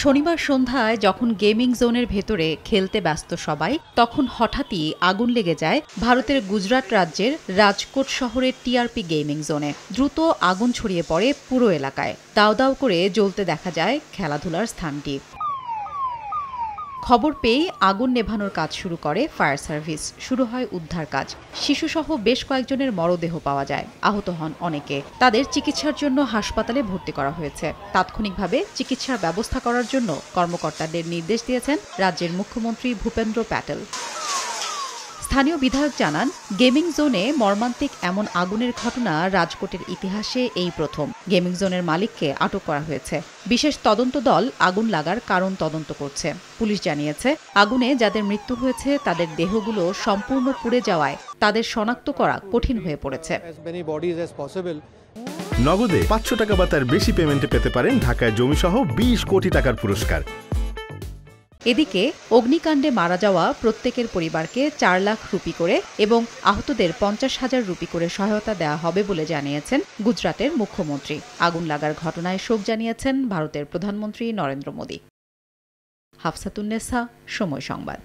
শনিবার সন্ধ্যায় যখন গেমিং জোনের ভেতরে খেলতে ব্যস্ত সবাই, তখন হঠাৎই আগুন লেগে যায় ভারতের গুজরাট রাজ্যের রাজকোট শহরের টিআরপি গেমিং জোনে। দ্রুত আগুন ছড়িয়ে পড়ে পুরো এলাকায়। দাউ দাউ করে জ্বলতে দেখা যায় খেলাধুলার স্থানটি। খবর পেয়েই আগুন নেভানোর কাজ শুরু করে ফায়ার সার্ভিস। শুরু হয় উদ্ধার কাজ। শিশুসহ বেশ কয়েকজনের মরদেহ পাওয়া যায়। আহত হন অনেকে। তাদের চিকিৎসার জন্য হাসপাতালে ভর্তি করা হয়েছে। তাৎক্ষণিকভাবে চিকিৎসার ব্যবস্থা করার জন্য কর্মকর্তাদের নির্দেশ দিয়েছেন রাজ্যের মুখ্যমন্ত্রী ভূপেন্দ্র প্যাটেল। স্থানীয় বিধায়ক জানান, গেমিং জোনে মর্মান্তিক এমন আগুনের ঘটনা রাজকোটের ইতিহাসে এই প্রথম। গেমিং জোনের মালিককে আটক করা হয়েছে। বিশেষ তদন্ত দল আগুন লাগার কারণ তদন্ত করছে। পুলিশ জানিয়েছে, আগুনে যাদের মৃত্যু হয়েছে তাদের দেহগুলো সম্পূর্ণ পুড়ে যাওয়ায় তাদের শনাক্ত করা কঠিন হয়ে পড়েছে। নগদে ৫০০ টাকা বা তার বেশি পেমেন্টে পেতে পারেন ঢাকায় জমিসহ ২০ কোটি টাকার পুরস্কার। এদিকে অগ্নিকাণ্ডে মারা যাওয়া প্রত্যেকের পরিবারকে ৪ লাখ রুপি করে এবং আহতদের ৫০,০০০ রুপি করে সহায়তা দেওয়া হবে বলে জানিয়েছেন গুজরাটের মুখ্যমন্ত্রী। আগুন লাগার ঘটনায় শোক জানিয়েছেন ভারতের প্রধানমন্ত্রী নরেন্দ্র মোদী। হাফসাতুন্নেসা, সময় সংবাদ।